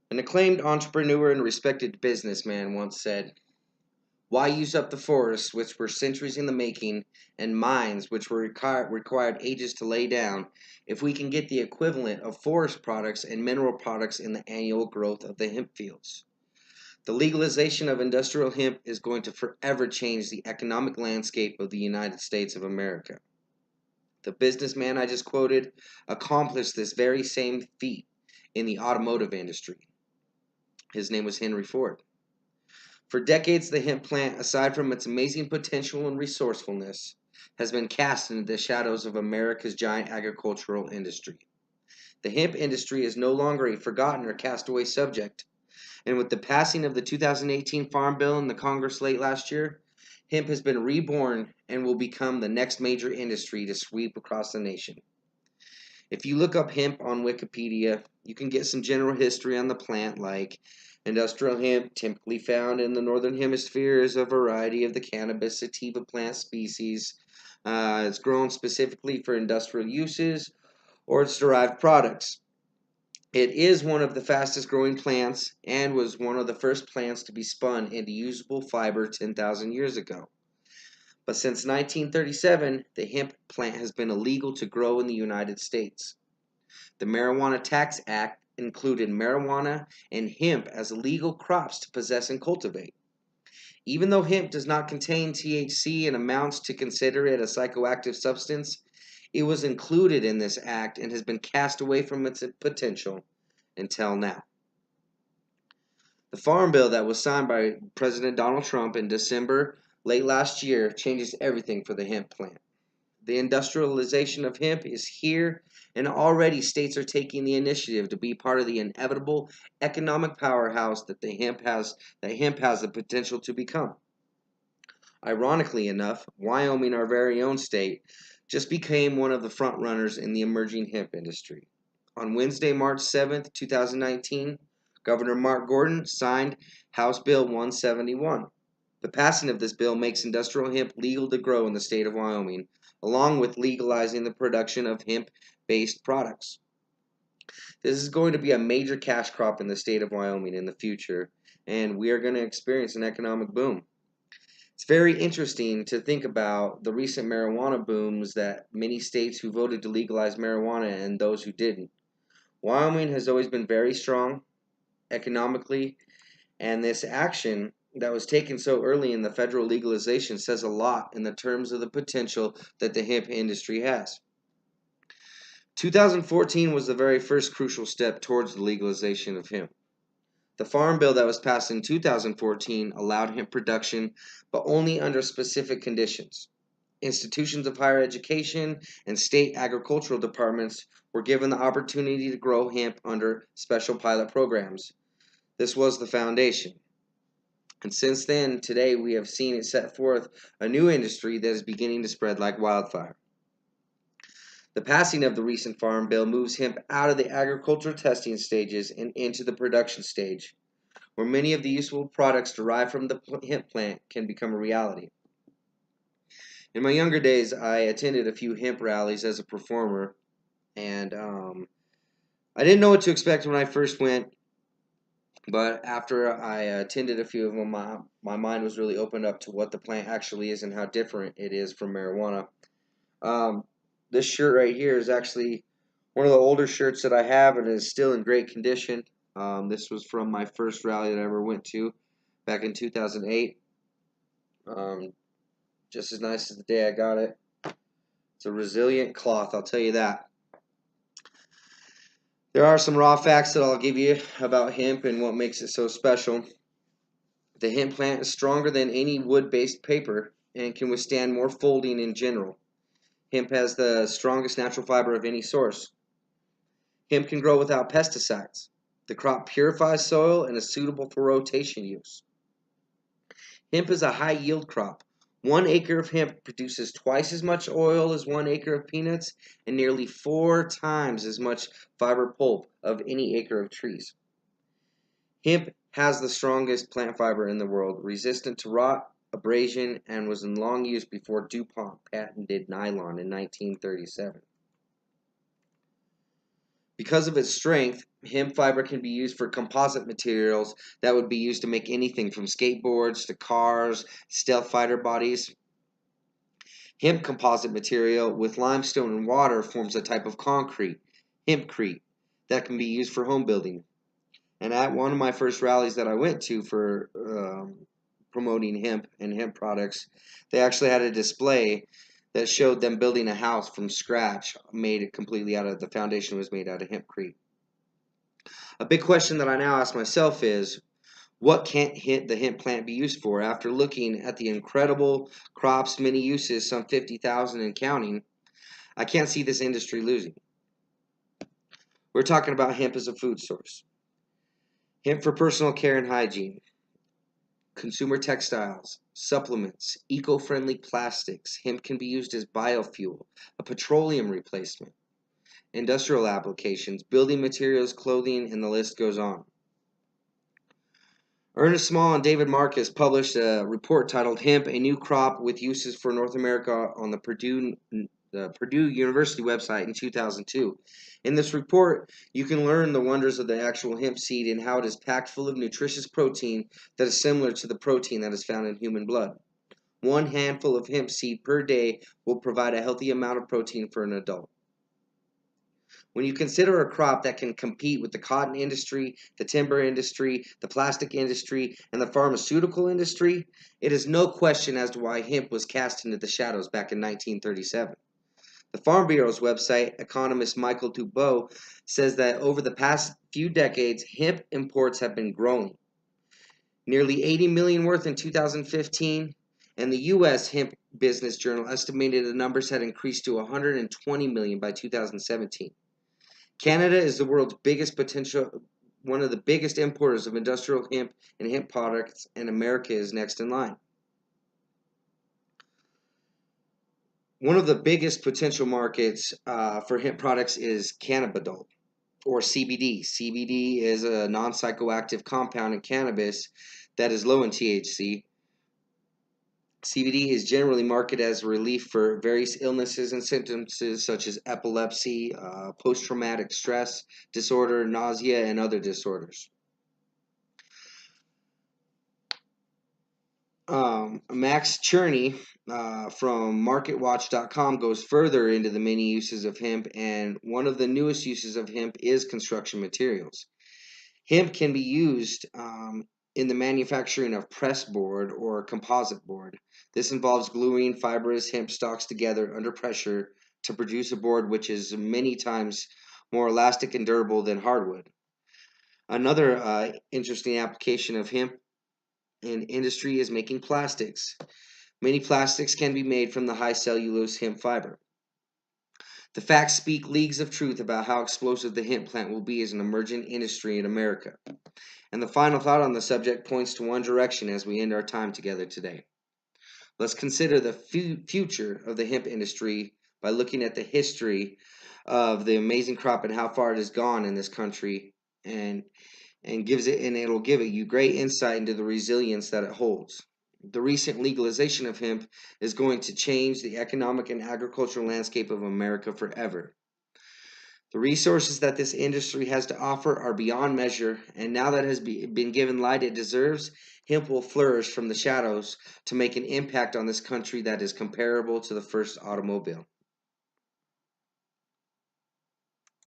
An acclaimed entrepreneur and respected businessman once said, "Why use up the forests which were centuries in the making and mines which were required ages to lay down if we can get the equivalent of forest products and mineral products in the annual growth of the hemp fields?" The legalization of industrial hemp is going to forever change the economic landscape of the United States of America. The businessman I just quoted accomplished this very same feat in the automotive industry. His name was Henry Ford. For decades, the hemp plant, aside from its amazing potential and resourcefulness, has been cast into the shadows of America's giant agricultural industry. The hemp industry is no longer a forgotten or cast away subject, and with the passing of the 2018 Farm Bill in the Congress late last year, hemp has been reborn and will become the next major industry to sweep across the nation. If you look up hemp on Wikipedia, you can get some general history on the plant, like industrial hemp, typically found in the northern hemisphere, is a variety of the cannabis sativa plant species. It's grown specifically for industrial uses or its derived products. It is one of the fastest growing plants and was one of the first plants to be spun into usable fiber 10,000 years ago. But since 1937, the hemp plant has been illegal to grow in the United States. The Marijuana Tax Act included marijuana and hemp as legal crops to possess and cultivate. Even though hemp does not contain THC in amounts to consider it a psychoactive substance, it was included in this act and has been cast away from its potential until now. The Farm Bill that was signed by President Donald Trump in December late last year changes everything for the hemp plant. The industrialization of hemp is here, and already states are taking the initiative to be part of the inevitable economic powerhouse that hemp has the potential to become. Ironically enough, Wyoming, our very own state, just became one of the front runners in the emerging hemp industry. On Wednesday, March 7th, 2019, Governor Mark Gordon signed House Bill 171. The passing of this bill makes industrial hemp legal to grow in the state of Wyoming, along with legalizing the production of hemp-based products. This is going to be a major cash crop in the state of Wyoming in the future, and we are going to experience an economic boom. It's very interesting to think about the recent marijuana booms that many states who voted to legalize marijuana and those who didn't. Wyoming has always been very strong economically, and this action that was taken so early in the federal legalization says a lot in the terms of the potential that the hemp industry has. 2014 was the very first crucial step towards the legalization of hemp. The Farm Bill that was passed in 2014 allowed hemp production, but only under specific conditions. Institutions of higher education and state agricultural departments were given the opportunity to grow hemp under special pilot programs. This was the foundation. And since then, today, we have seen it set forth a new industry that is beginning to spread like wildfire. The passing of the recent Farm Bill moves hemp out of the agricultural testing stages and into the production stage, where many of the useful products derived from the hemp plant can become a reality. In my younger days, I attended a few hemp rallies as a performer, and I didn't know what to expect when I first went. But after I attended a few of them, my mind was really opened up to what the plant actually is and how different it is from marijuana. This shirt right here is actually one of the older shirts that I have, and is still in great condition. This was from my first rally that I ever went to back in 2008. Just as nice as the day I got it. It's a resilient cloth, I'll tell you that. There are some raw facts that I'll give you about hemp and what makes it so special. The hemp plant is stronger than any wood-based paper and can withstand more folding in general. Hemp has the strongest natural fiber of any source. Hemp can grow without pesticides. The crop purifies soil and is suitable for rotation use. Hemp is a high-yield crop. 1 acre of hemp produces twice as much oil as 1 acre of peanuts and nearly 4 times as much fiber pulp of any acre of trees. Hemp has the strongest plant fiber in the world, resistant to rot, abrasion, and was in long use before DuPont patented nylon in 1937. Because of its strength, hemp fiber can be used for composite materials that would be used to make anything from skateboards to cars, stealth fighter bodies. Hemp composite material with limestone and water forms a type of concrete, hempcrete, that can be used for home building. And at one of my first rallies that I went to for promoting hemp and hemp products, they actually had a display that showed them building a house from scratch, made completely out of the foundation was made out of hempcrete. A big question that I now ask myself is, what can't the hemp plant be used for? After looking at the incredible crops, many uses, some 50,000 and counting, I can't see this industry losing. We're talking about hemp as a food source, hemp for personal care and hygiene, consumer textiles, supplements, eco-friendly plastics. Hemp can be used as biofuel, a petroleum replacement, industrial applications, building materials, clothing, and the list goes on. Ernest Small and David Marcus published a report titled Hemp, a New Crop with Uses for North America on the Purdue University website in 2002. In this report, you can learn the wonders of the actual hemp seed and how it is packed full of nutritious protein that is similar to the protein that is found in human blood. One handful of hemp seed per day will provide a healthy amount of protein for an adult. When you consider a crop that can compete with the cotton industry, the timber industry, the plastic industry, and the pharmaceutical industry, it is no question as to why hemp was cast into the shadows back in 1937. The Farm Bureau's website, economist Michael Dubois, says that over the past few decades, hemp imports have been growing. Nearly 80 million worth in 2015, and the U.S. Hemp Business Journal estimated the numbers had increased to 120 million by 2017. Canada is the world's one of the biggest importers of industrial hemp and hemp products, and America is next in line. One of the biggest potential markets for hemp products is cannabidiol, or CBD. CBD is a non-psychoactive compound in cannabis that is low in THC. CBD is generally marketed as a relief for various illnesses and symptoms such as epilepsy, post-traumatic stress disorder, nausea, and other disorders. Max Cherney from MarketWatch.com goes further into the many uses of hemp, and one of the newest uses of hemp is construction materials. Hemp can be used in the manufacturing of press board or composite board. This involves gluing fibrous hemp stalks together under pressure to produce a board which is many times more elastic and durable than hardwood. Another interesting application of hemp in industry is making plastics. Many plastics can be made from the high cellulose hemp fiber. The facts speak leagues of truth about how explosive the hemp plant will be as an emerging industry in America. And the final thought on the subject points to one direction as we end our time together today. Let's consider the future of the hemp industry by looking at the history of the amazing crop and how far it has gone in this country, and it'll give you great insight into the resilience that it holds. The recent legalization of hemp is going to change the economic and agricultural landscape of America forever. The resources that this industry has to offer are beyond measure, and now that it has been given light it deserves, hemp will flourish from the shadows to make an impact on this country that is comparable to the first automobile.